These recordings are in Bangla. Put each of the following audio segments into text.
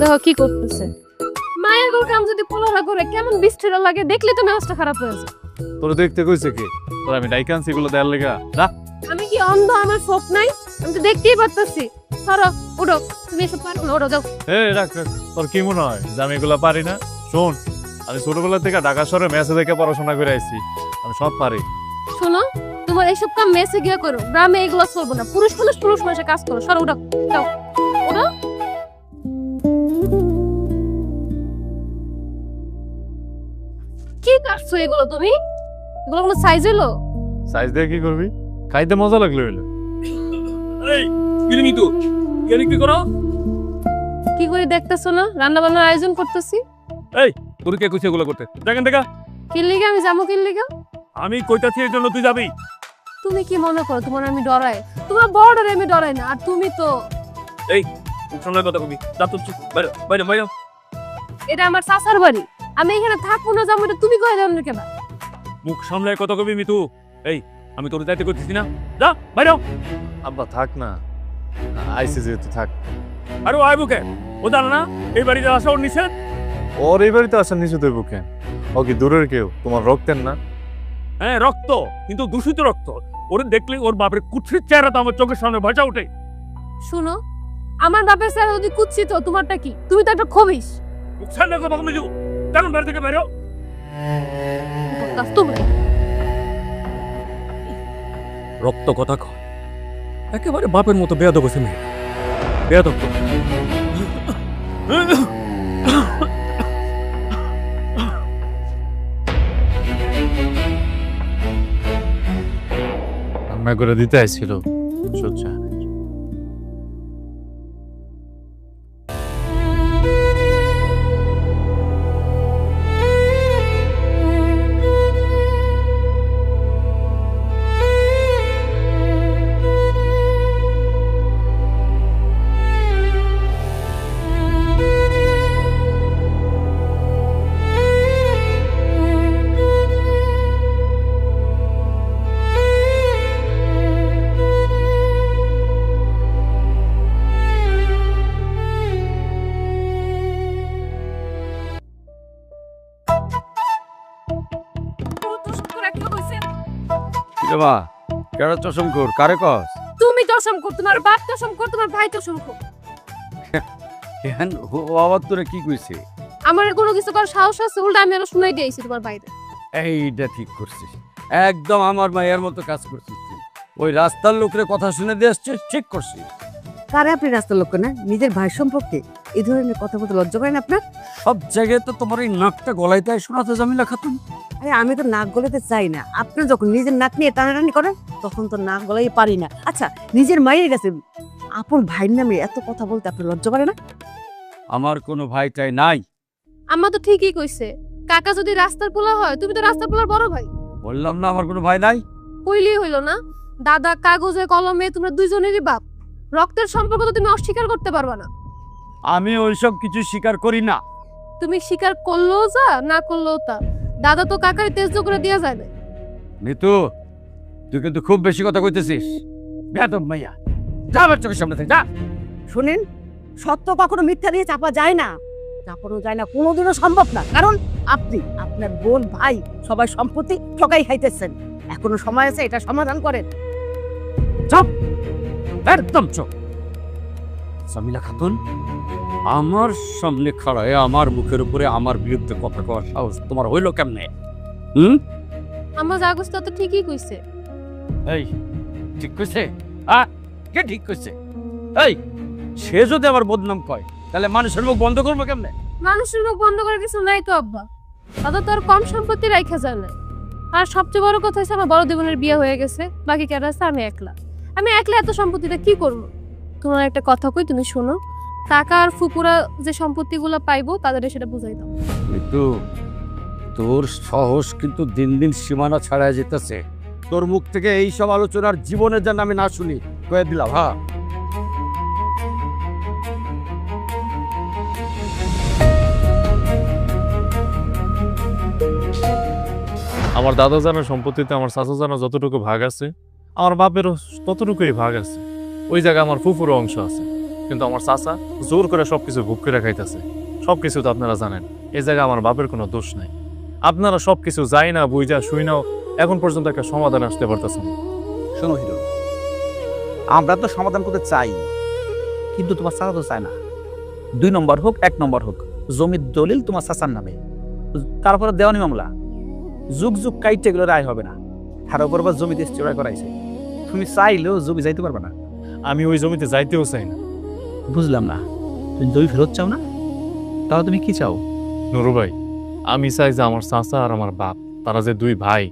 দেখো কি করতেছে। মায়ের গোল কাম যদি পোলারা করে কেমন বিষ্ঠেরা লাগে, দেখলে তো মেজাজটা খারাপ হয়ে যায়। তোর দেখতে কইছে কি? তোর আমি ডাইকান্স এগুলো দেয়ার লেগা না। আমি কি অন্ধ? আমার চোখ নাই? আমি তো দেখতেই পারতেছি। সরো, উঠো, তুমি এসব পারো না, ওঠো যাও। রাখ রাখ। তোর কি মনে হয় যে আমি এগুলো পারি না? শোন, আমি ছোটবেলা থেকে ঢাকা শহরে মেসে থেকে পড়াশোনা করে আইছি, আমি সব পারি। শোনো, তোমার এইসব কাম মেসে গিয়ে করো, গ্রামে এগুলো চলবো না। পুরুষ মানুষের কাজ করো। সরো, উঠো যাও, উঠো। কি কাটছো এগুলো তুমি? এগুলো কোনো সাইজ হলো? সাইজ দিয়ে কি করবি? খাইতে মজা লাগলো হইলো। এই কিরমি তো কেন কি করো? কি করে দেখতেছো না রান্না বান্নার আয়োজন করতেছি? এই তোর কে কইছে এগুলো করতে? দেখেন দেখা। কি লিগা আমি যাবো? কি লিগা? আমি কইতাছি এর জন্য তুই যাবি। তুমি কি মনে করো তোমার আমি ডরাই? তোমার বড় ডরে আমি ডরাই না। আর তুমি তো এই সামনে কথা কবি। যা তো বাইরে বাইরে বাইরে। এটা আমার চাচার বাড়ি, আমি এখানে থাকবো না যাবো, এটা তুমি কয়ে জানো কেন? মুখ সামলায় কথা কবি মিতু। এই আমি তোর যাইতে করতেছি না, যা বাইরে। আব্বা থাক না, আইসি যেহেতু থাক। আরে ও আইবুকে ও জানো না এই বাড়িতে আসা ওর নিষেধ। ওর এই বাড়িতে আসার নিচে দেবো কেন? ও কি দূরের কেউ? তোমার রক্তের না? হ্যাঁ রক্ত, কিন্তু দূষিত রক্ত। ওরে দেখলে ওর বাপের কুৎসিত চেহারা তো আমার চোখের সামনে ভাসা ওঠে। শুনো, আমার বাপের স্যার যদি কুচ্ছি তো তোমারটা কি? তুমি তো একটা খবিস। মুখ সামনে কথা কবি। কেন বাড়ি থেকে বাইরে? রক্ত কথা কয় একেবারে বাপের মতো বেয়াদব হয়েছে মেয়ে। বেয়াদব তো। রান্না করে দিতে আইছিল সহ্য। মা কেন চশম কর কারে কস? তুমি চশম কর, তোমার বাপ চশম কর, তোমার ভাই চশম কর। এখন ও আবার তোরে কি কইছে? আমার কোনো কিছু করার সাহস আছে? উল্টা আমি আরো শুনাই দিয়েছি তোমার বাইরে। এইটা ঠিক করছিস, একদম আমার মায়ের মতো কাজ করছিস তুই। ওই রাস্তার লোকের কথা শুনে দিয়ে আসছিস, ঠিক করছিস। কারে আপনি রাস্তার লোক না? নিজের ভাই সম্পর্কে এই ধরনের কথা বলতে লজ্জা করেন আপনার? সব জায়গায় তো তোমার এই নাকটা গলাইতে শোনাতে জামিলা খাতুন। আরে আমি তো নাক গলাতে চাই না, আপনি যখন নিজের নাক নিয়ে টানাটানি করেন তখন তো নাক গলাই পারি না। আচ্ছা, নিজের মায়ের কাছে আপন ভাইয়ের নামে এত কথা বলতে আপনার লজ্জা করে না? আমার কোনো ভাই টাই নাই। আম্মা তো ঠিকই কইছে, কাকা যদি রাস্তার পোলা হয়, তুমি তো রাস্তার পোলার বড় ভাই। বললাম না আমার কোনো ভাই নাই। কইলেই হইল না? দাদা কাগজে কলমে তোমরা দুইজনেরই বাপ। রক্তের সম্পর্ক তো তুমি অস্বীকার করতে পারবা না। আমি ওইসব কিছু স্বীকার করি না। তুমি স্বীকার করলেও যা, না করলেও তা। দাদা তো কাকারে তেজ করে দেয়া যায় না। মিতু তুই কিন্তু খুব বেশি কথা কইতেছিস। বেয়াদব মাইয়া, যা আমার চোখের সামনে থেকে যা। শুনেন, সত্য কখনো মিথ্যা দিয়ে চাপা যায় না, চাপানো যায় না, কোনোদিনও সম্ভব না। কারণ আপনি, আপনার বোন, ভাই সবাই সম্পত্তি ঠকাই খাইতেছেন। এখনো সময় আছে, এটা সমাধান করেন। চুপ, একদম চুপ। সামিলা খাতুন, আমার সামনে খাড়ায় আমার মুখের উপরে আমার বিরুদ্ধে কথা কওয়ার সাহস তোমার হইল কেমনে? আমার জাগস্তা তো ঠিকই কইছে। এই ঠিক কইছে? কে ঠিক কইছে? এই সে যদি আমার বদনাম কয় তাহলে মানুষের মুখ বন্ধ করবো কেমনে? মানুষের মুখ বন্ধ করার কিছু নাই তো আব্বা। দাদা তো আর কম সম্পত্তি রাখা যায় না। আর সবচেয়ে বড় কথা হচ্ছে আমার বড় দেবনের বিয়ে হয়ে গেছে, বাকি কেন আছে আমি একলা। আমি একলা এত সম্পত্তিটা কি করবো? তোমার একটা কথা কই, তুমি শোনো। কাকা আর ফুপুরা যে সম্পত্তিগুলো পাইবো তাদের সেটা বুঝাই দাও। কিন্তু তোর সাহস কিন্তু দিন দিন সীমানা ছাড়াই যেতেছে। তোর মুখ থেকে এই সব আলোচনার জীবনে যেন আমি না শুনি, কয়ে দিলাম। হ্যাঁ, আমার দাদা জানার সম্পত্তিতে আমার চাচা জানা যতটুকু ভাগ আছে, আমার বাপেরও ততটুকুই ভাগ আছে। ওই জায়গায় আমার ফুফুরও অংশ আছে। কিন্তু আমার চাচা জোর করে সবকিছু ভোগ করে খাইতেছে। সবকিছু তো আপনারা জানেন, এই জায়গায় আমার বাপের কোনো দোষ নাই। আপনারা সবকিছু যাই না বুঝা শুই নাও, এখন পর্যন্ত একটা সমাধান আসতে পারতেছেন। শোনো হিরো, আমরা তো সমাধান করতে চাই, কিন্তু তোমার চাচা তো চায় না। 2 নম্বর হোক 1 নম্বর হোক, জমির দলিল তোমার চাচার নামে, তারপরে দেওয়ানি মামলা, যুগ যুগ কাইটে এগুলো রায় হবে না। তার উপর আবার জমিতে চড়াই করাইছে, তুমি চাইলেও জমি যাইতে পারবে না। আমি ওই জমিতে যাইতেও চাই না। বুঝলাম না, তুমি জমি ফেরত চাও না? তাহলে তুমি কি চাও? নুরু ভাই, আমি চাই যে আমার চাচা আর আমার বাপ, তারা যে 2 ভাই,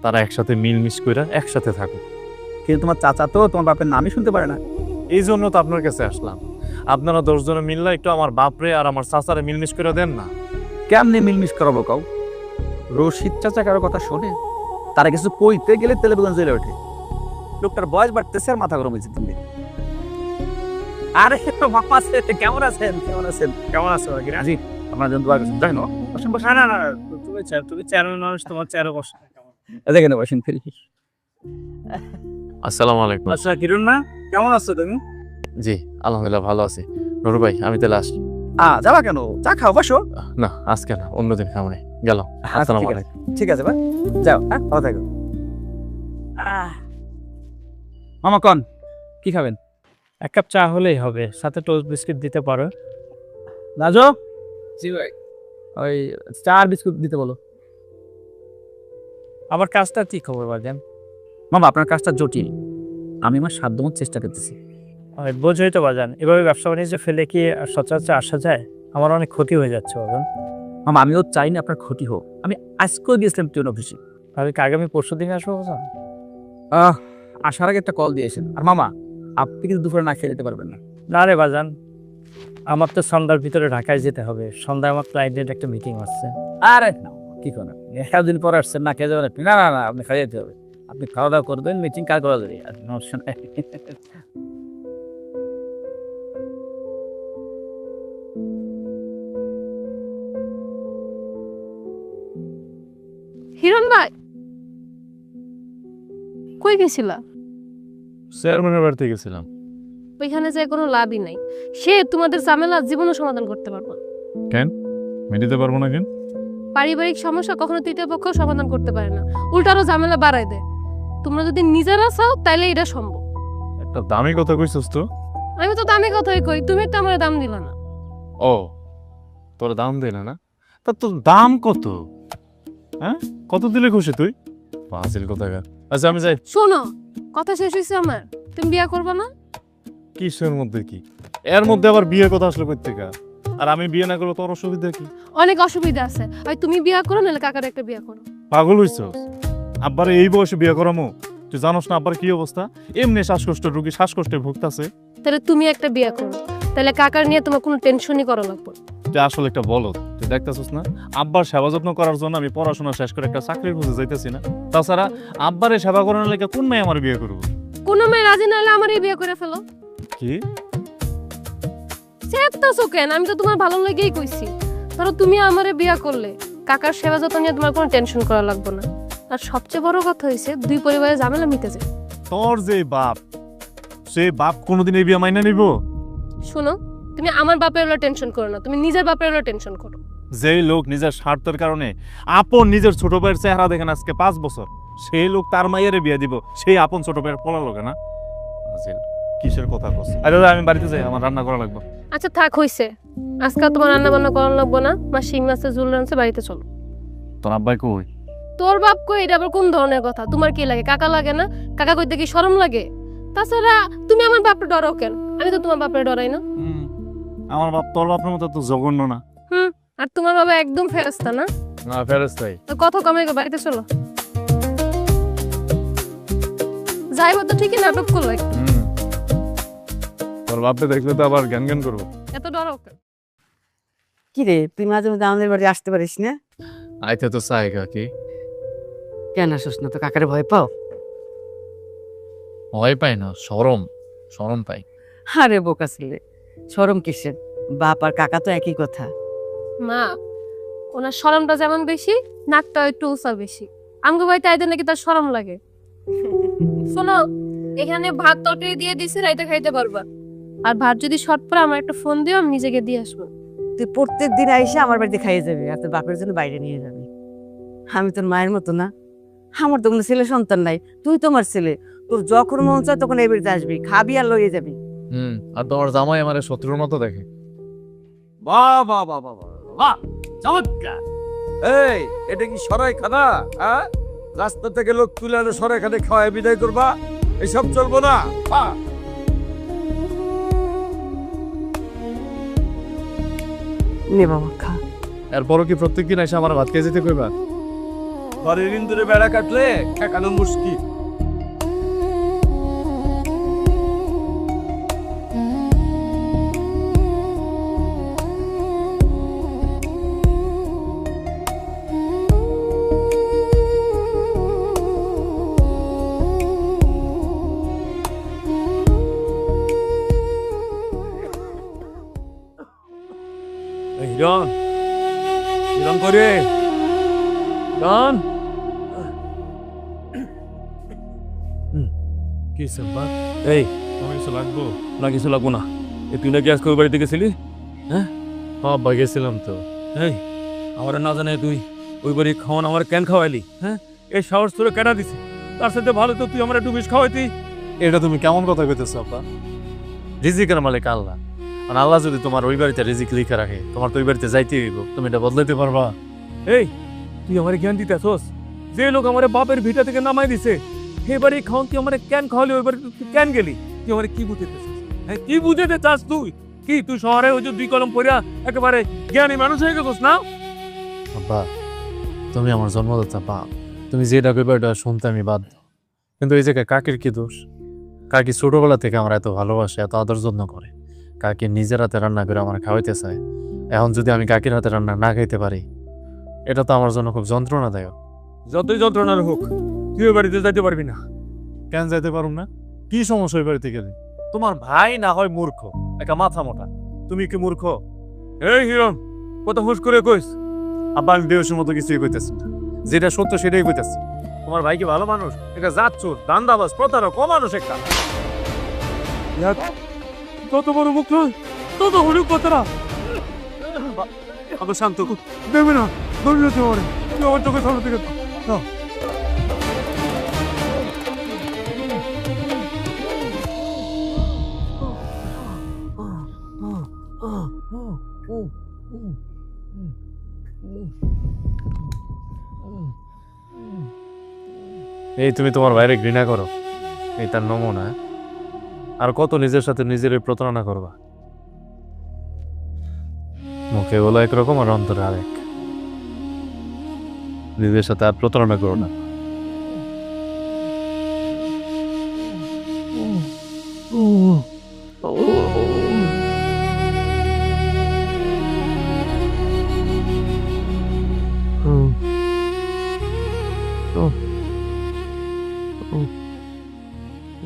তারা একসাথে মিলমিশ করে একসাথে থাকুক। কিন্তু তোমার চাচা তো তোমার বাপের নামই শুনতে পারে না। এই জন্য তো আপনার কাছে আসলাম। আপনারা 10 জনে মিললে একটু আমার বাপরে আর আমার চাচারে মিলমিশ করে দেন না। কেমনে মিলমিশ করাবো কাউ? রশিদ চাচা কারো কথা শোনে? তারা কিছু কইতে গেলে তেলে বেগুন জ্বলে ওঠে। লোকটার বয়স বাড়তেছে আর মাথা গরম হয়েছে তুমি। আরে মামা কেমন আছেন? কেমন আছেন? কেমন আছো জি, আপনার জন্য দোয়া করছেন। যাই না, বসেন বসেন। না না না, তুমি চেয়ারের মানুষ, তোমার চেয়ারে বসো। দেখেন বসেন ফিরি। আসসালামু আলাইকুম। আচ্ছা কিরণ না, কেমন আছো তুমি? জি আলহামদুলিল্লাহ ভালো আছি। নুরু ভাই, আমি তাহলে আসি। যাবা কেন? চা খাও, বসো। না আজকে না, অন্যদিন খামনে গেলাম। আসসালামু ঠিক আছে, আলাইকুম। ঠিক আছে, বা যাও, হ্যাঁ ভালো থাকো। মামা কন কি খাবেন? 1 কাপ চা হলেই হবে, সাথে টোস্ট বিস্কিট দিতে পারো। রাজু, জি ভাই, ওই চা আর বিস্কুট দিতে বলো। আবার কাজটা কি খবর বাজান? মামা আপনার কাজটা জটিল, আমি আমার সাধ্যমত চেষ্টা করতেছি। বোঝই তো বাজান, এভাবে ব্যবসা বাণিজ্য ফেলে কি আর সচরাচর আসা যায়? আমার অনেক ক্ষতি হয়ে যাচ্ছে বাজান। মামা আমিও চাই না আপনার ক্ষতি হোক। আমি আজকেও গিয়েছিলাম টিউন অফিসে। ভাবি কি আগামী পরশু দিন আসবো বাজান? আসার আগে একটা কল দিয়েছেন। আর মামা আপনি কিন্তু দুপুরে না খেয়ে যেতে পারবেন না। না রে বাজান, আমার তো সন্ধ্যার ভিতরে ঢাকায় যেতে হবে। সন্ধ্যায় আমার ক্লায়েন্টের একটা মিটিং আছে। আরে না, কি করেন, একদিন পরে আসছেন না খেয়ে যাবেন আপনি? না না না, আপনি খাইয়ে যেতে হবে। আপনি খাওয়া দাওয়া করবেন, মিটিং কার করা যাবে আর সমস্যা নাই। হিরণ ভাই, কই গেছিলা? চেয়ারম্যানের বাড়িতে গেছিলাম। ওইখানে যে কোনো লাভই নাই। সে তোমাদের ঝামেলা জীবনও সমাধান করতে পারবো না। মেটাতে পারবো না কেন? পারিবারিক সমস্যা কখনো তৃতীয় পক্ষ সমাধান করতে পারে না, উল্টা আরো ঝামেলা বাড়ায় দেয়। তোমরা যদি নিজেরা চাও তাইলে এটা সম্ভব। একটা দামি কথা কইছস তো। আমি তো দামি কথাই কই, তুমি তো আমার দাম দিলা না। ও, তোর দাম দে না? তা তোর দাম কত? হ্যাঁ, কত দিলে খুশি তুই? ফাজিল কোথাকার। আচ্ছা আমি যাই। শোনো, কথা শেষ হয়েছে আমার। তুমি বিয়ে করবে না? কিসের মধ্যে কি? এর মধ্যে আবার বিয়ের কথা আসলো কই থেকে? আর আমি বিয়ে না করলে তোর অসুবিধা কি? অনেক অসুবিধা আছে। আর তুমি বিয়ে করো, নাহলে কাকার একটা বিয়ে করো। পাগল হইছস? আব্বার এই বয়সে বিয়ে করামো? তুই জানোস না আব্বার কি অবস্থা? এমনি শ্বাসকষ্ট রোগী, শ্বাসকষ্টে ভুগতাছে। তাহলে তুমি একটা বিয়ে করো, তাহলে কাকার নিয়ে তোমার কোনো টেনশনই করা লাগবে না। তুই আসলে একটা বলদ। তুই দেখতেছিস না আব্বার সেবা যত্ন করার জন্য আমি পড়াশোনা শেষ করে একটা চাকরির খুঁজে যাইতেছি না? তাছাড়া আব্বারে সেবা করানোর লেগে কোন মেয়ে আমার বিয়ে করবো? কোনো মেয়ে রাজি না হলে আমার এই বিয়ে করে ফেলো। কি চেপতাছো কেন? আমি তো তোমার ভালো লাগেই কইছি। ধরো তুমি আমারে বিয়ে করলে, কাকার সেবা যত্ন নিয়ে তোমার কোনো টেনশন করা লাগবে না। আর সবচেয়ে বড় কথা হইছে, 2 পরিবারের ঝামেলা মিটে যায়। তোর যে বাপ, সে বাপ কোনোদিন এই বিয়ে মাইনা নিব? শোনো, তুমি আমার বাপের হলো টেনশন করো না, তুমি নিজের বাপের হলো টেনশন করো। যেই লোক নিজের স্বার্থের কারণে আপন নিজের ছোট ভাইয়ের চেহারা দেখেন আজকে 5 বছর, সেই লোক তার মাইয়ারে বিয়ে দিব, সেই আপন ছোট ভাইয়ের পোলা লোক না? কিসের কথা কস? আরে আমি বাড়িতে যাই, আমার রান্না করা লাগবে। আচ্ছা থাক, হইছে। আজকাল তোমার রান্না বান্না করানো লাগবো না। মা শিং মাছের ঝোল রাঁধছে, বাড়িতে চলো। তোর আব্বাই কই? তোর বাপ কই? এটা আবার কোন ধরনের কথা? তোমার কি লাগে? কাকা লাগে না? কাকা কইতে কি শরম লাগে? তাছাড়া তুমি আমার বাপরে ডরাও কেন? আমি তো তোমার বাপরে ডরাই না। আমার বাপ তোর বাপের মতো তো জঘন্য না। আর তোমার বাবা একদম ফেরেশতা না? না ফেরেশতাই। তো কথা কমে গো, বাড়িতে চলো। যাইব তো ঠিকই, নাটক করলো একটু। তোর বাপে দেখলে তো আবার জ্ঞান জ্ঞান করবো। এত ডরাও কেন? কি রে, তুই মাঝে মাঝে আমাদের বাড়ি আসতে পারিস না? আইতে তো চাই কাকি। কেন আসিস না? তো কাকারে ভয় পাও? ভয় পাই না, শরম পাই। আরে বোকা ছেলে, শরম কিসের? বাপ আর কাকা তো একই কথা। মা, ওনার শরমটা যেমন বেশি, নাকটা একটু উঁচা বেশি। আমগো ভাই তাইদের নাকি তার শরম লাগে। শোনো, এখানে ভাত তরকারি দিয়ে দিছে, রাইতে খাইতে পারবা। আর ভাত যদি শর্ট পরে আমার একটা ফোন দিও, আমি নিজেকে দিয়ে আসবো। তুই প্রত্যেক দিন আইসা আমার বাড়িতে খাইয়ে যাবি আর তোর বাপের জন্য বাইরে নিয়ে যাবি। আমি তোর মায়ের মতো না, আমার তো কোনো ছেলে সন্তান নাই, তুই তোমার ছেলে। তোর যখন মন চায় তখন এই বাড়িতে আসবি, খাবি আর লইয়ে যাবি। আর তোমার জামাই আমার শত্রুর মতো দেখে। বাহ বাহ বাহ বাহ বাহ, বাহ চমৎকার। এই এটা কি সরাই খানা? হ্যাঁ, রাস্তা থেকে লোক তুলে আনে সরাই খানে খাওয়ায় বিদায় করবা? এসব চলবো না। বাহ। নে বাবা খা। এরপরও কি প্রত্যেকদিন এসে আমার ভাত খেয়ে যেতে কইবা? ঘরের ইন্দুরে বেড়া কাটলে ঠেকানো মুশকিল। হিরণ, হিরণ করে হিরণ। কি সম্পা? এই তোমার কিছু লাগবো? না কিছু লাগবো না। তুই নাকি আজকে ওই বাড়িতে গেছিলি? হ্যাঁ গেছিলাম তো। এই আমার না জানে তুই ওই বাড়ি খাওয়ান আমার কেন খাওয়াইলি? হ্যাঁ, এই সাহস তোরে কেনা দিছি? তার সাথে ভালো তো তুই আমার একটু বিষ খাওয়াইতি। এটা তুমি কেমন কথা কইতেছো আব্বা? রিজিকের মালিক আল্লাহ, আর আল্লাহ যদি তোমার ওই বাড়িতে রিজিক লিখে রাখে, তোমার তো ওই বাড়িতে যাইতে হইব। তুমি এটা বদলাইতে পারবা? এই তুই আমার জ্ঞান দিতেছস? যে লোক আমার বাপের ভিটা থেকে নামাই দিছে সেই বাড়ি খাওয়ান তুই আমার কেন খাওয়ালি? ওই বাড়ি তুই কেন গেলি? তুই আমার কি বুঝাইতেছিস? হ্যাঁ, কি বুঝাইতে চাস তুই? কি তুই শহরে ওই যে 2 কলম পড়িয়া একেবারে জ্ঞানী মানুষ হয়ে গেছিস না? আব্বা, তুমি আমার জন্মদাতা বাপ, তুমি যেটা কইবা এটা শুনতে আমি বাধ্য। কিন্তু এই জায়গায় কাকির কি দোষ? কাকি ছোটবেলা থেকে আমার এত ভালোবাসে, এত আদর যত্ন করে। কাকি নিজের হাতে রান্না করে আমার খাওয়াইতে চায়। এখন যদি আমি কাকির হাতে রান্না না খাইতে পারি, এটা তো আমার জন্য খুব যন্ত্রণাদায়ক। যতই যন্ত্রণার হোক তুই ওই বাড়িতে যাইতে পারবি না। কেন যাইতে পারুম না? কি সমস্যা ওই বাড়িতে গেলে? তোমার ভাই না হয় মূর্খ, একটা মাথা মোটা, তুমি কি মূর্খ? এই হিরণ, কত হুঁশ করে কইস? আব্বা, আমি বেউসের মতো কিছুই কইতেছি না, যেটা সত্য সেটাই কইতেছি। তোমার ভাই কি ভালো মানুষ? এটা যাচ্ছুর, দান্দাবাজ, প্রতারক, অমানুষ একটা। তত বড় মুখ নয়, তত হলুক কথাটা। আবার শান্ত। দেবে না, ধরে তুই আমার, তুই আমার চোখের সামনে থেকে না। এই তুমি তোমার ভাইরে ঘৃণা করো, এই তার নমুনা। আর কত নিজের সাথে নিজের প্রতারণা করবা? মুখে বলো একরকম আর অন্তরে আরেক। নিজের সাথে আর প্রতারণা করো না।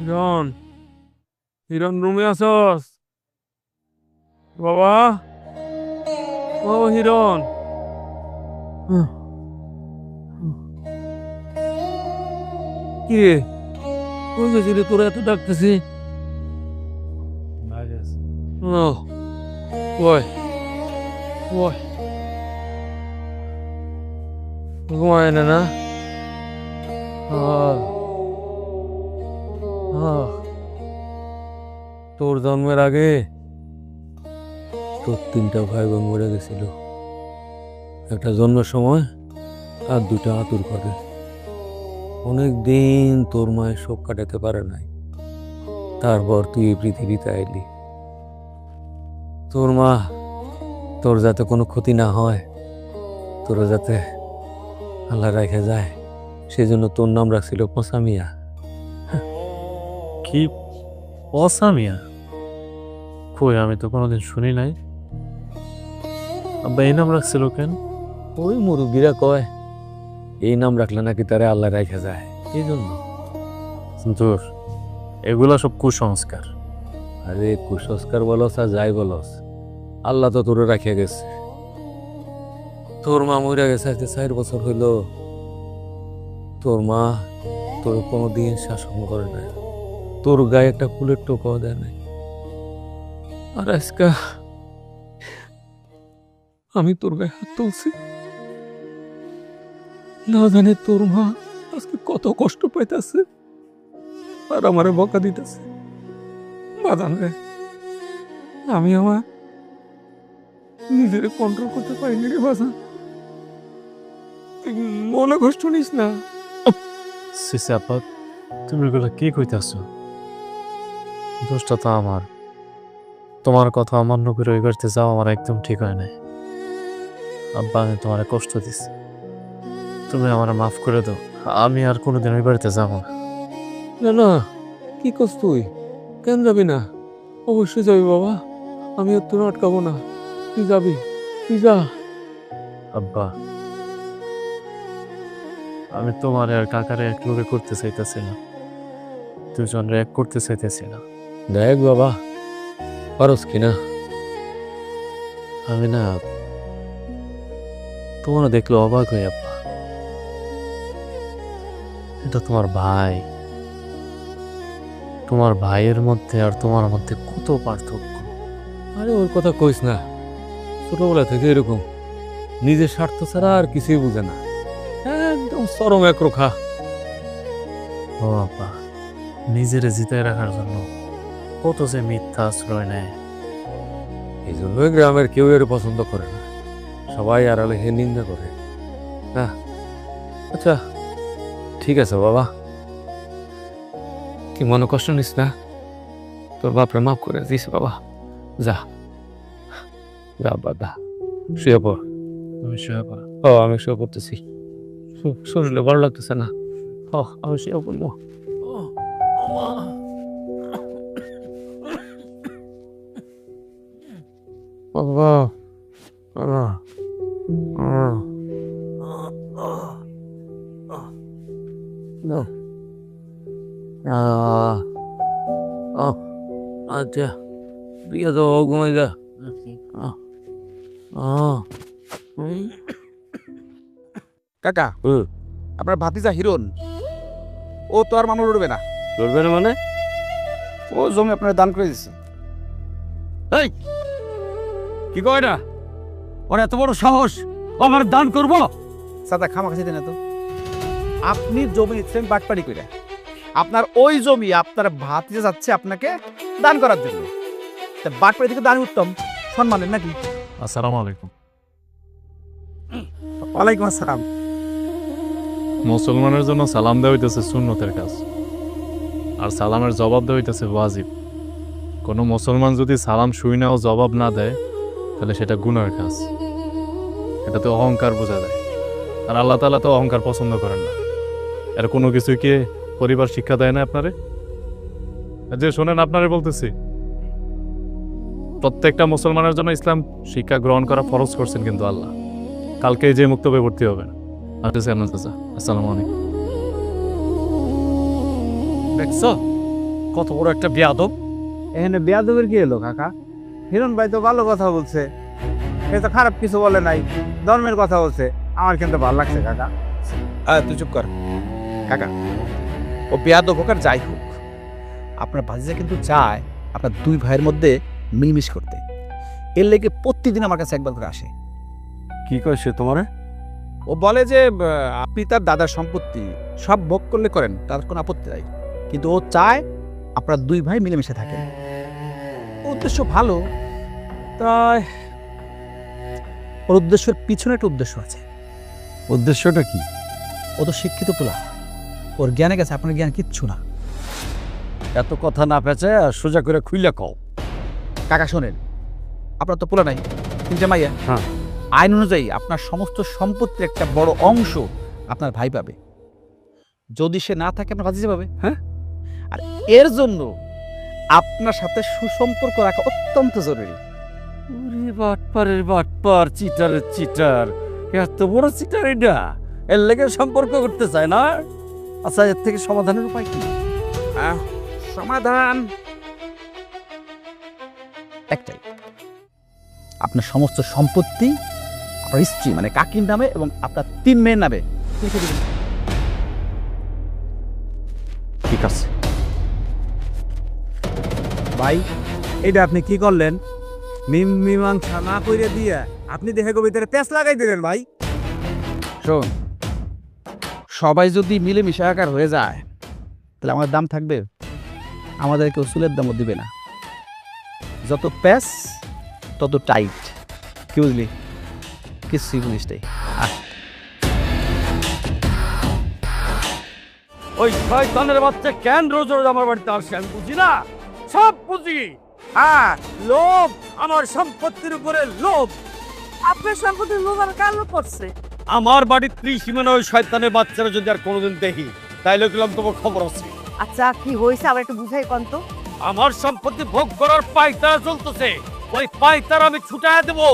হিরণ, হিরণ রুমে আসস? বাবা, ও হিরণ। কি রে, কই গেছিলি? তোরা এত ডাকতেছি। ওই ওই ঘুমায় না না? তোর জন্মের আগে তোর 3টা ভাই বোন মরে গেছিল। একটা জন্মের সময় আর 2টা আতুর করে। অনেক দিন তোর মায়ের শোক কাটাতে পারে নাই, তারপর তুই এই পৃথিবীতে আইলি। তোর মা তোর যাতে কোনো ক্ষতি না হয়, তোরা যাতে আল্লাহ রেখে যায়, সেই জন্য তোর নাম রাখছিল পচা মিয়া। কি পচা মিয়া? কই, আমি তো কোনোদিন শুনি নাই। আব্বা এই নাম রাখছিল কেন? ওই মুরব্বীরা কয় এই নাম রাখলে নাকি তারে আল্লাহ রেখে যায়, এই জন্য। দূর, এগুলা সব কুসংস্কার। আরে কুসংস্কার বলস আর যাই বলস, আল্লাহ তো তোরে রাখিয়া গেছে। তোর মা মরে গেছে আজকে 4 বছর হইল। তোর মা তোর কোনোদিন শাসন করে নাই, তোর গায়ে একটা ফুলের টোকাও দেয় নাই। আর আজকা আমি তোর গায়ে হাত তুলছি, না জানে তোর মা আজকে কত কষ্ট পাইতেছে আর আমারে বকা দিতেছে। বাদান রে, আমি আমার নিজের কন্ট্রোল করতে পারিনি রে বাজান। তুই মনে কষ্ট নিস না। সিসি আপা, তুমি এগুলো কি কইতাছো? দোষটা তো আমার। তোমার কথা অমান্য করে ওই করতে যাও আমার একদম ঠিক হয় নাই। আব্বা, আমি তোমার কষ্ট দিছি, তুমি আমার মাফ করে দাও। আমি আর কোনোদিন ওই বাড়িতে যাবো না। না না, কি করছ তুই? কেন যাবি না? অবশ্যই যাবি বাবা, আমি আর তোর আটকাবো না। তুই যাবি, তুই যা। আব্বা, আমি তোমার আর কাকারে এক লোকে করতে চাইতেছি না, দুজনরে এক করতে চাইতেছি না। দেখ বাবা, পারস কিনা। আমি না তোমার দেখলে অবাক হই আব্বা। এটা তোমার ভাই, তোমার ভাইয়ের মধ্যে আর তোমার মধ্যে কত পার্থক্য। আরে ওর কথা কইস না, ছোটবেলা থেকে এরকম, নিজের স্বার্থ ছাড়া আর কিছুই বুঝে না, একদম চরম একরোখা। ও আব্বা, নিজেরে জিতে রাখার জন্য কত যে মিথ্যা আশ্রয় নেয়। এই জন্যই গ্রামের কেউ এর পছন্দ করে না, সবাই আড়ালে হে নিন্দা করে। না, আচ্ছা ঠিক আছে বাবা, কি মনে কষ্ট নিস না, তোর বাপরে মাফ করে দিস বাবা। যা যা বাবা, শুয়ে পড়। তুমি শুয়ে পড়ো। ও আমি শুয়ে পড়তেছি, শরীরে ভালো লাগতেছে না। ও আমি শুয়ে পড়বো। বাবা বাবা, no. আচ্ছা ঠিক আছে, ও ঘুমাই যা। কাকা, আপনার ভাতিজা হিরণ, ও তো আর মানুষ লড়বে না। লড়বে না মানে? ও জমি আপনার দান করে দিচ্ছে। এই কি কয় না, ওর এত বড় সাহস, ও আমার দান করবো? সাদা খামাখাছি দেন তো। আপনি জমি নিচ্ছেন বাটপাড়ি করে, আপনার ওই জমি আপনার ভাতিজা যাচ্ছে আপনাকে দান করার জন্য। তা বাটপাড়ি থেকে দান উত্তম সম্মানের নাকি? আসসালামু আলাইকুম। ওয়ালাইকুম আসসালাম। মুসলমানের জন্য সালাম দেওয়া হইতেছে সুন্নতের কাজ, আর সালামের জবাব দেওয়া হইতেছে ওয়াজিব। কোনো মুসলমান যদি সালাম শুই না ও জবাব না দেয়, তাহলে সেটা গুনার কাজ, এটাতে অহংকার বোঝা যায়। আর আল্লাহ তাআলা তো অহংকার পছন্দ করেন না। এর কোনো কিছুই কি পরিবার শিক্ষা দেয় না আপনারে? যে শোনেন, আপনারে বলতেছি, প্রত্যেকটা মুসলমানের জন্য ইসলাম শিক্ষা গ্রহণ করা ফরজ করছেন কিন্তু আল্লাহ। কালকে যে মুক্তবে ভর্তি হবেন। আসসালামু আলাইকুম। দেখছো কত বড় একটা বেয়াদব। এখানে বেয়াদবের কি এলো কাকা? হিরণ ভাই তো ভালো কথা বলছে, এ তো খারাপ কিছু বলে নাই, ধর্মের কথা বলছে। আমার কিন্তু ভালো লাগছে কাকা। তুই চুপ কর কাকা, ও বেয়াদব হোক আর যাই হোক, আপনার ভাতিজা কিন্তু চায় আপনার দুই ভাইয়ের মধ্যে মিলমিশ করতে। এর লেগে প্রতিদিন আমার কাছে একবার করে আসে। কি কয় সে তোমারে? ও বলে যে আপনি তার দাদার সম্পত্তি সব ভোগ করলে করেন, তার কোনো আপত্তি নাই, কিন্তু ও চায় আপনারা দুই ভাই মিলেমিশে থাকেন। ওর উদ্দেশ্য ভালো, তাই ওর উদ্দেশ্যের পিছনে একটা উদ্দেশ্য আছে। উদ্দেশ্যটা কি? ও তো শিক্ষিত পোলা, ওর জ্ঞানে গেছে, আপনার জ্ঞান কিচ্ছু না। এত কথা না পেঁচায় সোজা করে খুইলা কও। কাকা শোনেন, আপনার তো পোলা নাই, তিনটে মাইয়া। হ্যাঁ। আইন অনুযায়ী আপনার সমস্ত সম্পত্তির একটা বড় অংশ আপনার ভাই পাবে, যদি সে না থাকে আপনার ভাতিজা পাবে। হ্যাঁ, আর এর জন্য আপনার সাথে সুসম্পর্ক রাখা অত্যন্ত জরুরি। ওরে বাটপারের বাটপার, চিটারের চিটার, এত বড় চিটার এটা, এর লেগে সম্পর্ক করতে চায় না। আচ্ছা, এর থেকে সমাধানের উপায় কি? সমাধান একটাই, আপনার সমস্ত সম্পত্তি আপনার স্ত্রী মানে কাকির নামে এবং আপনার 3 মেয়ের নামে লিখে দিবেন। ঠিক আছে ভাই, এটা আপনি কি করলেন? মীমাংসা না কইরে দিয়ে আপনি দেখে কবিতারে পেঁচ লাগাই দিলেন ভাই। শোন, সবাই যদি মিলেমিশে একাকার হয়ে যায় তাহলে আমার দাম থাকবে? আমাদের কেউ চুলের দামও দিবে না। যত প্যাস তত টাইট। কি বুঝলি? কিছুই বুঝিসটাই। ওই শয়তানের বাচ্চা কেন রোজ রোজ আমার বাড়িতে আসে আমি বুঝি না, সব বুঝি। হ্যাঁ, লোভ, আমার সম্পত্তির উপরে লোভ। আপনার সম্পত্তির লোভ আর কার লোভ করছে? আমার বাড়ির ত্রিসীমানা ওই শয়তানের বাচ্চারা যদি আর কোনোদিন দেখি তাইলে গেলাম তোমার খবর আছে। আচ্ছা কি হয়েছে আবার একটু বুঝাই কোন তো। আমার সম্পত্তি ভোগ করার পায়তারা চলতেছে, ওই পায়তারা আমি ছুটায় দেবো।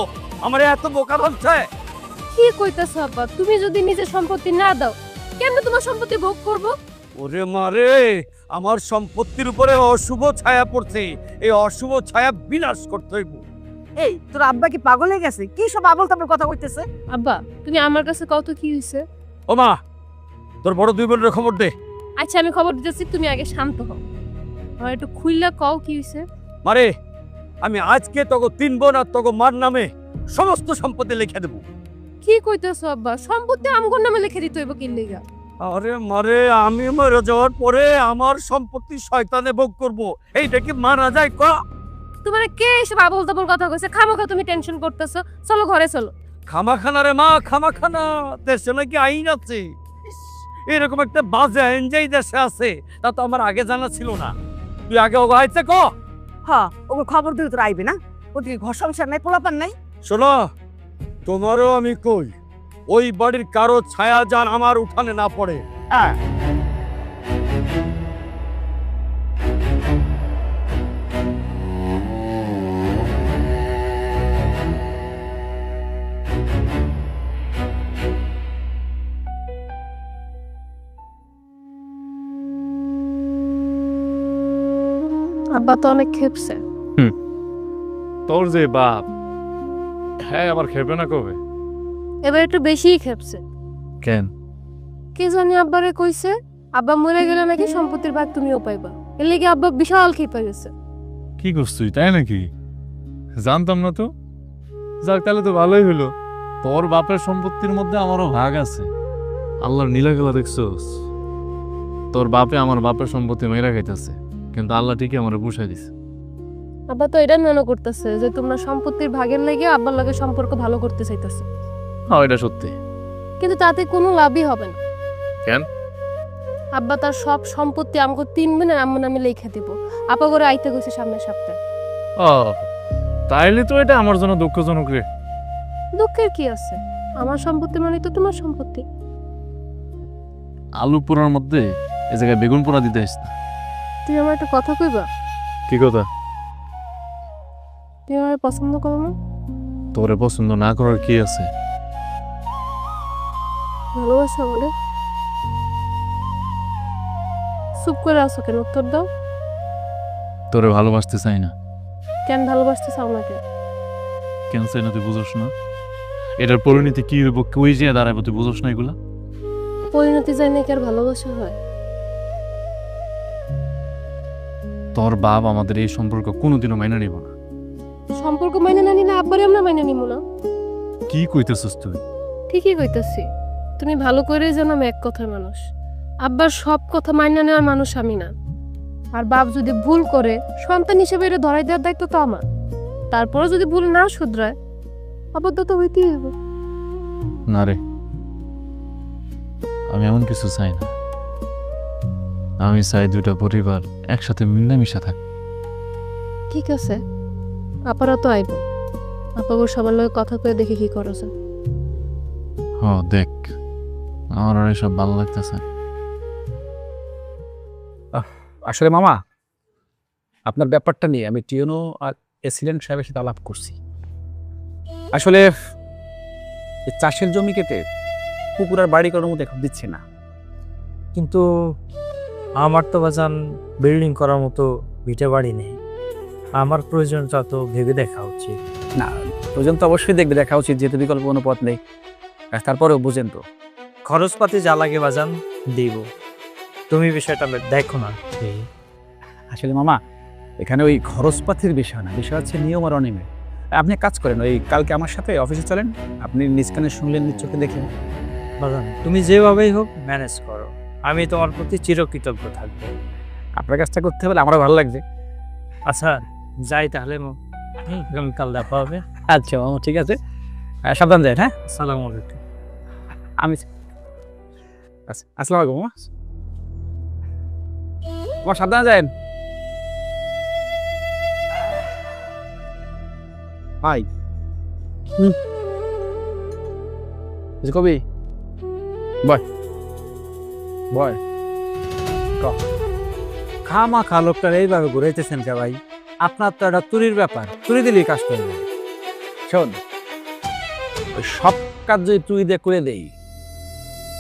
আমার এত বোকা বলছে। কি কইতাছ আব্বা? তুমি যদি নিজের সম্পত্তি না দাও কেমনে তোমার সম্পত্তি ভোগ করব? ওরে মারে, আমার সম্পত্তির উপরে অশুভ ছায়া পড়ছে, এই অশুভ ছায়া বিনাশ করতে হইব। এই তোর আব্বা কি পাগল হয়ে গেছে? কি সব আবল তাবল কথা কইতেছে? আব্বা তুমি আমার কাছে কত কি হইছে? ও মা, তোর বড় দুই বোনের খবর দে। আচ্ছা আমি খবর দিতেছি, তুমি আগে শান্ত হও। আমার একটু খুইলা কও কি হইছে? মারে, আমি আজকে তোকে 3 বোন আর তোকে মার নামে সমস্ত সম্পত্তি লিখে দেবো। কি কইতাছো আব্বা? সম্পত্তি আমগর নামে লিখে দিতে হইব কি লিগা? আরে মারে, আমি মরে যাওয়ার পরে আমার সম্পত্তি শয়তানে ভোগ করব, এইটা কি মানা যায়? ক তোমার কে এসব আবল তাবল কথা কইছে? খামোখা তুমি টেনশন করতেছো। চলো ঘরে চলো। খামাখানা রে মা, খামাখানা। দেশে নাকি আইন আছে। ইস, এরকম একটা বাজে আইন যেই দেশে আছে তা তো আমার আগে জানা ছিল না। তুই আগে ওগো আইছে ক। হ্যাঁ, ওকে খবর দিলে তোর আইবে না? ওদিকে ঘর সংসার নাই, পোলাপান নাই। শোনো, তোমারও আমি কই, ওই বাড়ির কারো ছায়া যান আমার উঠানে না পড়ে। হ্যাঁ, আব্বা তো অনেক খেপছে। তোর যে বাপ, হ্যাঁ আবার খেপে না কবে? এবার একটু বেশিই খেপছে। কেন? কে জানি আব্বারে কইছে আব্বা মরে গেলে নাকি সম্পত্তির ভাগ তুমিও পাইবা। এর লেগে আব্বা বিশাল খেপে গেছে। কি করছ তুই, তাই নাকি? জানতাম না তো। যাক, তাহলে তো ভালোই হলো। তোর বাপের সম্পত্তির মধ্যে আমারও ভাগ আছে। আল্লাহর নীলা খেলা দেখছোস? তোর বাপে আমার বাপের সম্পত্তি মেরা খাইতেছে, কিন্তু আল্লাহ ঠিকই আমার পুষাই দিছে। আব্বা তো এটা মনে করতেছে যে তোমরা সম্পত্তির ভাগের লেগে আব্বার লগে সম্পর্ক ভালো করতে চাইতেছে। হ্যাঁ, এটা সত্যি। কিন্তু তাতে কোনো লাভই হবে না। কেন? আব্বা তার সব সম্পত্তি আমাকে 3 বোনের আম্মু নামে লিখে দিব। আপা করে আইতে গেছে সামনের সপ্তাহে। ও, তাইলে তো এটা আমার জন্য দুঃখজনক রে। দুঃখের কি আছে? আমার সম্পত্তি মানে তো তোমার সম্পত্তি। আলু পোড়ার মধ্যে এ জায়গায় বেগুন পোড়া দিতে আসিস না। তুই আমার একটা কথা কইবা? কি কথা? তুই আমার পছন্দ করো না? তোরে পছন্দ না করার কি আছে? ভালোবাসা বলে চুপ করে আসো কেন? উত্তর দাও। তোরে ভালোবাসতে চাই না। কেন ভালোবাসতে চাও না কেন? কেন চাই না তুই বুঝোস না? এটার পরিণতি কি হইব, কই যে দাঁড়াইব তুই বুঝোস না এগুলা? পরিণতি যায় নাকি আর ভালোবাসা হয়? তোর বাপ আমাদের এই সম্পর্ক কোনোদিনও মাইনা নিব না। সম্পর্ক মাইনে না নিলে আব্বারে আমরা মাইনে নিব না। কি কইতেছস তুই? ঠিকই কইতাছি। তুমি ভালো করে জানো আমি এক কথার মানুষ। আব্বার সব কথা মাইনে নেওয়ার মানুষ আমি না। আর বাপ যদি ভুল করে সন্তান হিসেবে এটা ধরাই দেওয়ার দায়িত্ব তো আমার। তারপরে যদি ভুল না শুধরায় আবার তো হইতেই হবে। না রে, আমি এমন কিছু চাই না। আমি চাই দুটা পরিবার একসাথে মিলামিশা থাক। ঠিক আছে, আপারা তো আইব। আপাগো সবার লগে কথা কয়ে দেখি কি করা যায়। হ, দেখ, আমার আর এসব ভালো লাগতেছে। আসলে মামা, আপনার ব্যাপারটা নিয়ে আমি টিওনো আর এসিডেন্ট সাহেবের সাথে আলাপ করছি। আসলে এই চাষের জমি কেটে পুকুর আর বাড়ি করার মতো এখন দিচ্ছে না। কিন্তু আমার তো বাজান বিল্ডিং করার মতো ভিটে বাড়ি নেই। আমার প্রয়োজনটা তো ভেবে দেখা উচিত। না, প্রয়োজন তো অবশ্যই দেখবে দেখা উচিত, যেহেতু বিকল্প কোনো পথ নেই। আর তারপরেও বুঝেন তো, খরচপাতি যা লাগে বাজান দিব, তুমি বিষয়টা দেখো না। আসলে মামা এখানে ওই খরচপাতির বিষয় না, বিষয় হচ্ছে নিয়ম আর অনিয়মে। আপনি এক কাজ করেন, ওই কালকে আমার সাথে অফিসে চলেন, আপনি নিজ কানে শুনলেন, নিজ চোখে দেখলেন। বাজান তুমি যেভাবেই হোক ম্যানেজ করো, আমি তোমার প্রতি চিরকৃতজ্ঞ থাকবো। আপনার কাজটা করতে হলে আমারও ভালো লাগবে। আচ্ছা যাই তাহলে, কাল দেখা হবে। আচ্ছা মামা, ঠিক আছে, সাবধান যায়। হ্যাঁ, আসসালামু আলাইকুম। আমি আচ্ছা, আসসালামু আলাইকুম মামা। আমার সাবধানে যায়েন ভাই। কবি বয় বয় খামা খা লোকটার এইভাবে ঘুরাইতেছেন কে ভাই? আপনার তো একটা চুরির ব্যাপার, চুরি দিলেই কাজ করবে। শোন, ওই সব কাজ যদি তুই দিয়ে করে দেই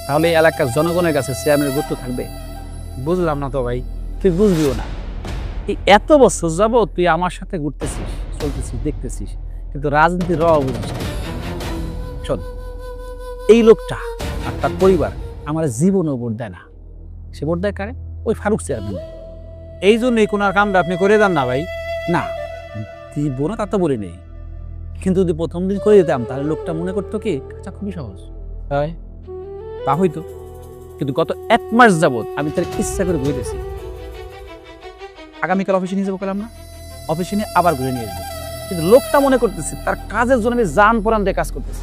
তাহলে এই এলাকার জনগণের কাছে চেয়ারম্যানের গুরুত্ব থাকবে? বুঝলাম না তো ভাই। তুই বুঝবিও না। এই এত বছর যাব তুই আমার সাথে ঘুরতেছিস, চলতেছিস, দেখতেছিস, কিন্তু রাজনীতির র বুঝিস না। শোন, এই লোকটা আর তার পরিবার আমার জীবনও ভোট দেয় না। সে ভোট দেয় কারে? ওই ফারুক চেয়ারম্যান। এই জন্যই কোনার কামটা আপনি করে দেন না ভাই। না, দিব না তা তো বলি নেই, কিন্তু যদি প্রথম দিন করে দিতাম তাহলে লোকটা মনে করতো কি কাজটা খুবই সহজ। তাই তা হইতো, কিন্তু গত 1 মাস যাবত আমি তার ইচ্ছা করে ঘুরেছি। আগামীকাল অফিসে নিয়ে যাবো করলাম না, অফিসে নিয়ে আবার ঘুরে নিয়ে আসবো, কিন্তু লোকটা মনে করতেছি তার কাজের জন্য আমি জান পরান দিয়ে কাজ করতেছি,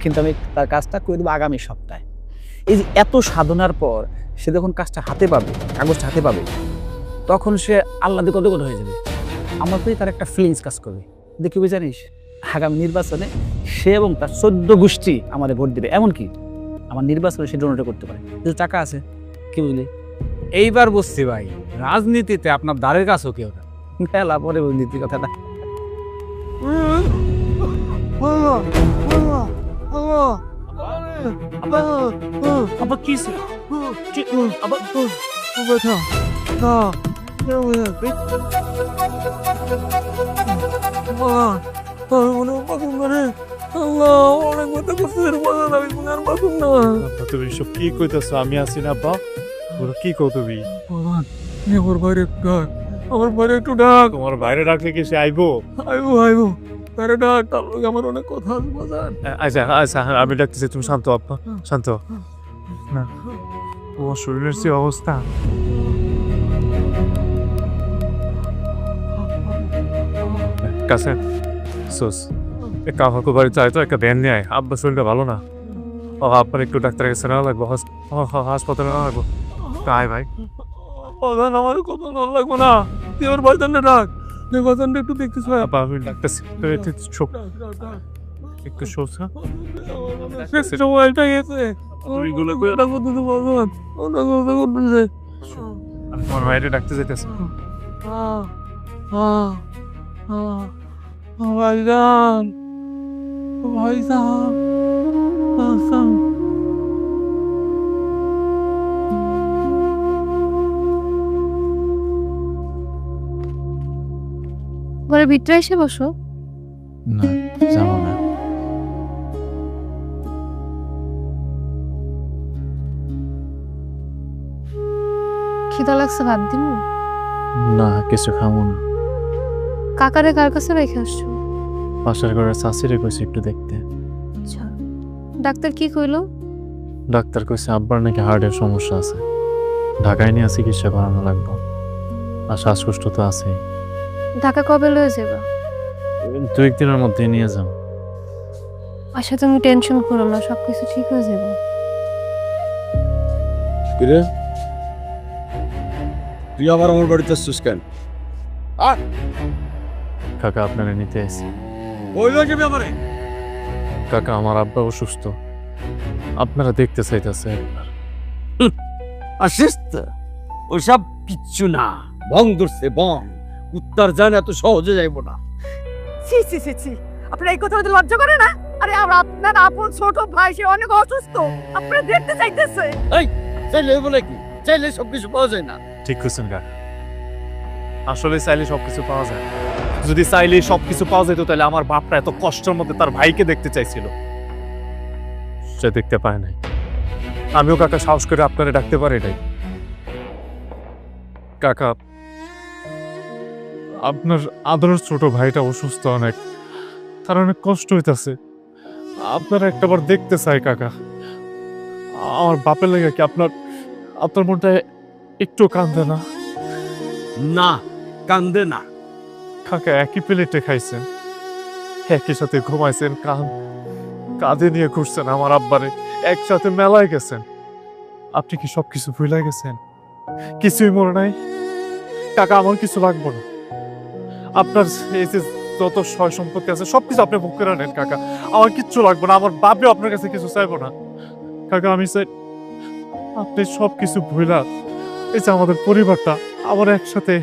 কিন্তু আমি তার কাজটা করে দেবো আগামী সপ্তাহে। এই যে এত সাধনার পর সে যখন কাজটা হাতে পাবে, কাগজটা হাতে পাবে, তখন সে আল্লাদে কত হয়ে যাবে। আমার প্রতি তার একটা ফিলিংস কাজ করবে। দেখবি জানিস, আগামী নির্বাচনে সে এবং তার 14 গোষ্ঠী আমাদের ভোট দিবে, এমনকি আমার নির্বাচনে সে ডোনেট করতে পারে, কিন্তু টাকা আছে। কি বুঝলি? এইবার বুঝছি ভাই, রাজনীতিতে আপনার দ্বারের কাছেও কেউ না। খেলা পরে নীতির কথাটা। আবার কি আবার তুমি সব কি কইতেছো? আমি আছি না আব্বা, ওরা কি কও তুমি? আমার বাইরে একটু ডাক, আমার বাইরে একটু ডাক। তোমার বাইরে ডাকলে কি সে আইবো? আইবো আইবো, বাইরে ডাক, তার লগে আমার অনেক কথা আছে বাজান। আচ্ছা আচ্ছা, আমি ডাকতেছি, তুমি শান্ত আব্বা, শান্ত। না, তোমার শরীরের যে অবস্থা। কাছে সোস এক কামাকে বাড়ি চাই তো, একটা ভ্যান নিয়ে আয়। আব্বা শরীরটা ভালো না, ও আপনার একটু ডাক্তারের কাছে নেওয়া লাগবো, হাসপাতালে নেওয়া লাগবো। আয় ভাই। বাজান আমার কথা ভালো লাগবো না, তুই আমার বাজানটা ডাক, তুই বাজানটা একটু দেখতেছ। আব্বা আমি ডাকতেছি, একটু শোস। সময়টা গেছে, তুইগুলো কই? ওটা করতেছে বাজান, ওটা করতেছে। আমি তোমার বাইরে ডাকতে যাইতেছি। ভাইজান, ভাইজান, ভাইজান। ঘরে ভিতরে এসে বসো। না, যাবো না। খিদা লাগছে, ভাত দিব? না, কিছু খাবো না। কাকারে কার কাছে রেখে আসছো? পাশের ঘরের চাষিরে কইছে একটু দেখতে। আচ্ছা, ডাক্তার কি কইলো? ডাক্তার কইছে আব্বার নাকি হার্টের সমস্যা আছে, ঢাকায় নিয়ে চিকিৎসা করানো লাগবে, আর শ্বাসকষ্ট তো আছেই। ঢাকা কবে লয়ে যাবা? 2-1 দিনের মধ্যেই নিয়ে যাও। আচ্ছা তুমি টেনশন করো না, সবকিছু ঠিক হয়ে যাবে। কিরে, তুই আবার আমার বাড়িতে আসছিস কেন? কাকা আপনারা নিতে এসে। ওই লোক আমারে কাকা আমার আব্বা অসুস্থ, আপনারা দেখতে চাইতেছে একবার। আসিস তো, ওসব কিচ্ছু না, বং ধরছে বং, উত্তর জান এত সহজে যাইব না। ছি ছি ছি ছি, আপনার এই কথা বলতে লজ্জা করে না? আরে আমরা আপনার আপন ছোট ভাই, সে অনেক অসুস্থ, আপনারা দেখতে চাইতেছে। চাইলে বলে কি, চাইলে সবকিছু পাওয়া যায় না। ঠিক কইছেন কাকা, আসলে চাইলে সবকিছু পাওয়া যায়। যদি চাইলে সবকিছু পাওয়া যেত তাহলে আমার বাপটা এত কষ্টের মধ্যে তার ভাইকে দেখতে চাইছিল, সে দেখতে পায় নাই। আমিও কাকা সাহস করে আপনারে ডাকতে পারি এটাই। কাকা আপনার আদরের ছোট ভাইটা অসুস্থ অনেক, তার অনেক কষ্ট হইতাছে। আপনারা একটাবার দেখতে চাই কাকা। আমার বাপের লেগে কি আপনার আপনার মনটা একটু কান্দে না? না, কান্দে না। কাকা একই প্লেটে খাইছেন, একই সাথে ঘুমাইছেন, কাঁধে নিয়ে ঘুরছেন আমার আব্বারে, একসাথে মেলায় গেছেন। আপনি কি সবকিছু ভুলে গেছেন? কিছুই মনে নাই? কাকা আমার কিছু লাগবে না, আপনার এই যে যত সয় সম্পত্তি আছে সবকিছু আপনি ভোগ করে নেন কাকা, আমার কিচ্ছু লাগবে না। আমার বাপও আপনার কাছে কিছু চাইবো না কাকা। আমি চাই আপনি সবকিছু ভুলা এই যে আমাদের পরিবারটা আবার একসাথে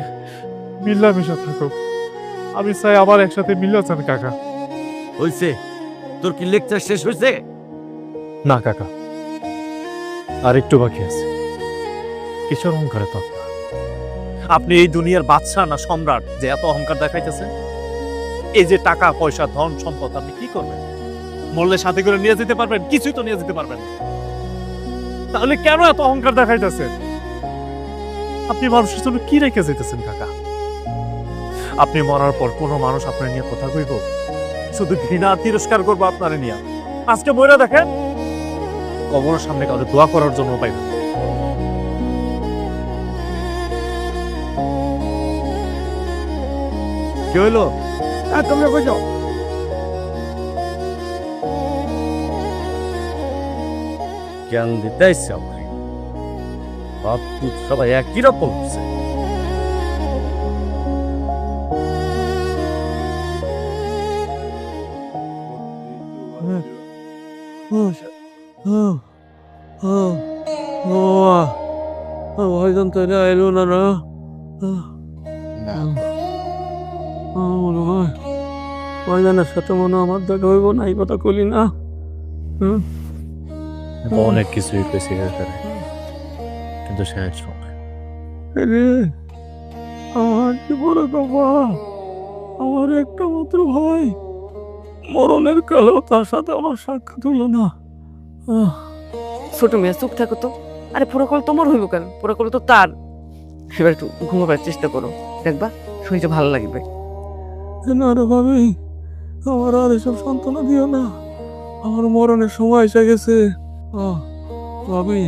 মিলামিশা থাকুক। আমি চাই আবার একসাথে মিলে যান কাকা। হইছে? তোর কি লেকচার শেষ হয়েছে? না কাকা, আর একটু বাকি আছে। কিসের অহংকারে তো আপনি এই দুনিয়ার বাদশাহ না সম্রাট যে এত অহংকার দেখাইতেছেন? এই যে টাকা পয়সা ধন সম্পদ আপনি কি করবেন? মরলে সাথে করে নিয়ে যেতে পারবেন? কিছুই তো নিয়ে যেতে পারবেন না। তাহলে কেন এত অহংকার দেখাইতেছেন? আপনি মানুষের জন্য কি রেখে যেতেছেন কাকা? আপনি মরার পর কোনো মানুষ আপনার নিয়ে কথা কইব? শুধু ঘৃণা তিরস্কার করবো আপনারে নিয়ে। আজকে বইরা দেখেন, কবরের সামনে কাউকে দোয়া করার জন্য পাইবেন। কি হইলো? তোমরা কইছো জ্ঞান দিতে আসছে আমার বাপ পুত সবাই একই রকম হচ্ছে। ভাইজান তাই এলো না না? মনে হয় ভাইজানের সাথে মনে হয় আমার দেখা হইব না, এই কথা কলি না। অনেক কিছুই পেয়েছি কিন্তু শেষ রে আমার কি বড় বাবা, আমার একটা মাত্র ভাই, মরণের কালেও তার সাথে আমার সাক্ষাৎ হলো না। ছোট মেয়ে চুপ থাকো তো। আরে পুরো কল তোমার হইব কেন? পুরো কল তো তার। এবার একটু ঘুমাবার চেষ্টা করো, দেখবা শরীরটা ভালো লাগবে। না রে ভাবি, আমার আর এসব সান্ত্বনা দিও না, আমার মরণের সময় এসে গেছে। ভাবি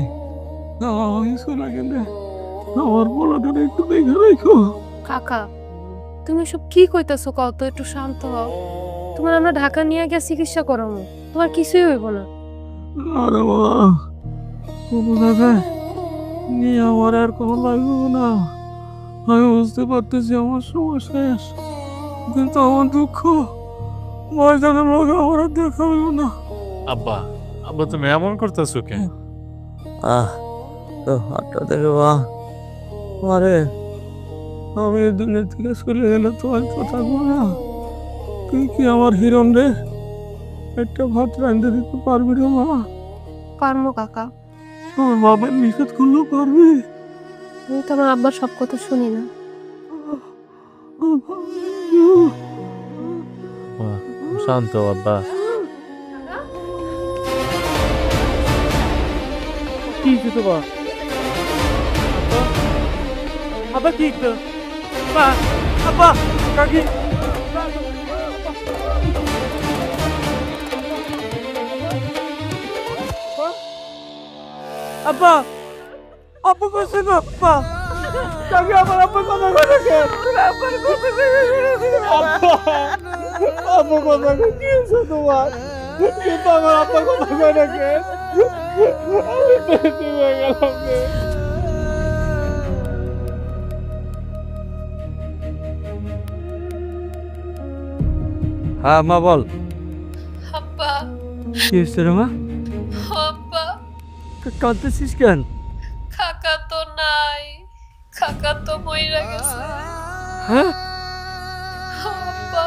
কিছু লাগে না, আমার বলাটা একটু দেখে রাখো। কাকা তুমি সব কি কইতাছো? কত একটু শান্ত হও। তোমার আমরা ঢাকা নিয়ে গিয়ে চিকিৎসা করাবো, তোমার কিছুই হইব না। আরে মা, কোনো জায়গায় নিয়ে আমার আর কোনো লাগবে না। আমি বুঝতে পারতেছি আমার সময় শেষ, কিন্তু আমার দুঃখ ময়দানের লোক আমার আর দেখা হইব না। আব্বা, আব্বা তুমি এমন করতেছো কেন? হাতটা দেখে বা আরে আমি এই দুনিয়া থেকে চলে গেলে তো আর কথা না। তুই কি আমার হিরণ রে, একটা ভাত রাঁধতে দিতে পারবি রে মা? পারবো কাকা। আমার বাবার নিষেধ করলেও পারবি? আমি তো আমার আব্বার সব কথা শুনি না। শান্ত আব্বা। কি কিছু বা আব্বা কি আব্বা কাকি আব্বা আব্বা কইছে না আব্বা কাকি আমার আব্বা কথা কইছে আব্বা আব্বা কথা কি হইছে তোমার কিন্তু আমার আব্বা কথা কই না কে আমি পেতে হয়ে গেলাম রে হ্যাঁ মা বল। আব্বা কি হইছে রে মা আব্বা কাঁদতেছিস কেন কাকা তো নাই, কাকা তো মইরা গেছে। হ্যাঁ আব্বা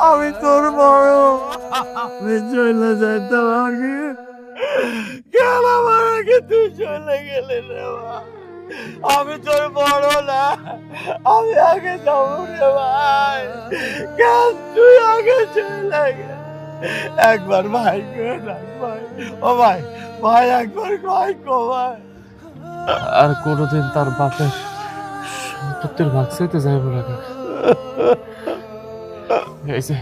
আমি তোর বড়, আমি চলে যাইতাম আগে, কেন আমার আগে তুই চলে গেলে রে মা? আমি তোর বড় না, আমি আগে যাবো রে ভাই, কেন তুই আগে চলে গেলে? একবার ভাই করে ডাক ভাই, ও ভাই, ভাই একবার ভাই কো ভাই। আর কোনোদিন তার বাপের সম্পত্তির ভাগ চাইতে যাইব না কাকা। এই যে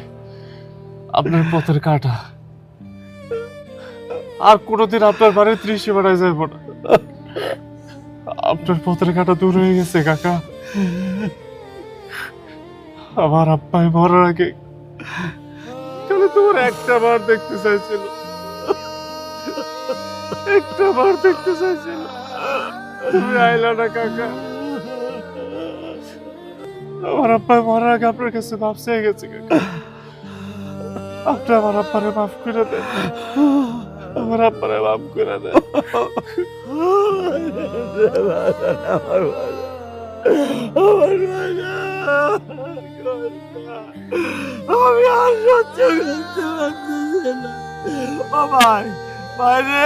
আপনার পথের কাটা, আর কোনোদিন আপনার বাড়ির ত্রিশে বেড়ায় যাইব না। আপনার পথের কাটা দূর হয়ে গেছে কাকা। আমার আব্বাই মরার আগে খালি তোমার একটা বার দেখতে চাইছিল, একটা বার দেখতে চাইছিল, তুমি আইলা না কাকা। আমার আব্বাই মরার আগে আপনার কাছে মাফ চেয়ে গেছে কাকা। আপনি আমার আব্বারে মাফ করে দেন, আমার আব্বারে মাফ করে দেন। আমি আর সহ্য করতে পারতেছি না। ও ভাই, ভাই রে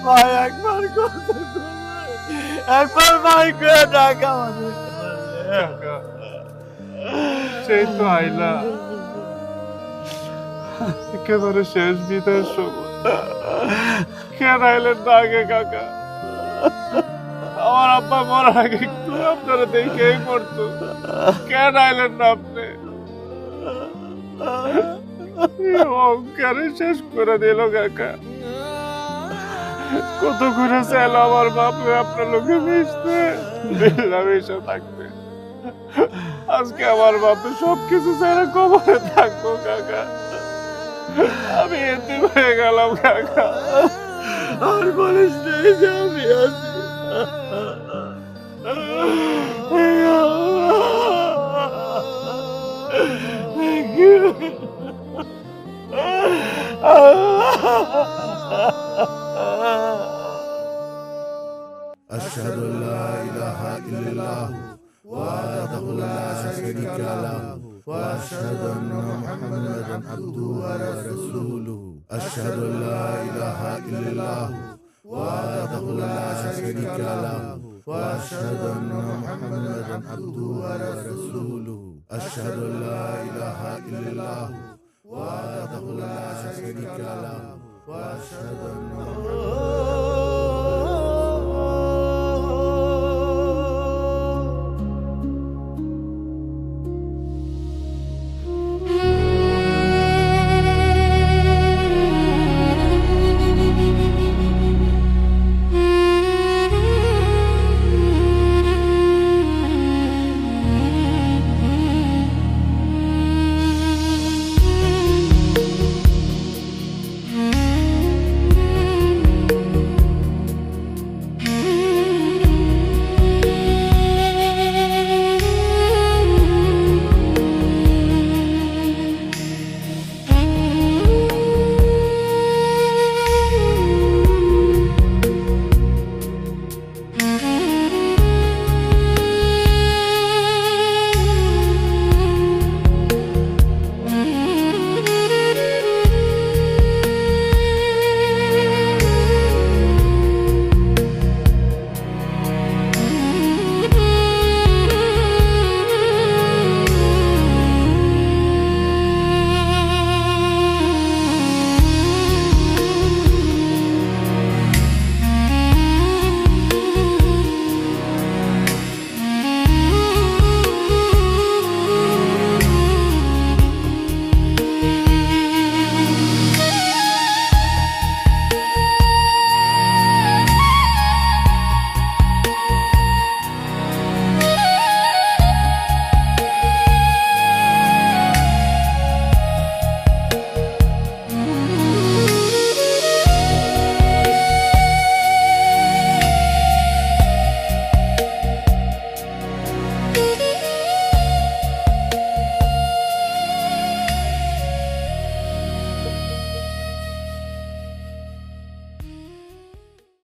ভাই, একবার কথা কর, একবার ভাই করে ডাক আমাদের। সেই তো আইলা, একেবারে শেষ বিদায়ের সময় কেন আইলেন না আগে কাকা? আমার আব্বা মরার আগে একটু আপনারা দেখেই পড়তো, কেন আইলেন না আপনি? অহংকারে শেষ করে দিল কাকা। কত ঘুরে চাইল আমার বাপরে আপনার লোকে মিশতে, মিশে থাকতে। আজকে আমার বাপে সবকিছু ছেড়ে কবরে থাকবো কাকা। আমি এতে হয়ে গেলাম কাকা। আর বলিস নেই যে আমি আছি। أشهد أن لا إله إلا الله وحده لا شريك له وأشهد أن محمدا عبده ورسوله أشهد أن لا إله إلا الله وحده لا شريك له وأشهد أن محمدا عبده ورسوله أشهد أن لا إله إلا الله وحده لا شريك له وأشهد أن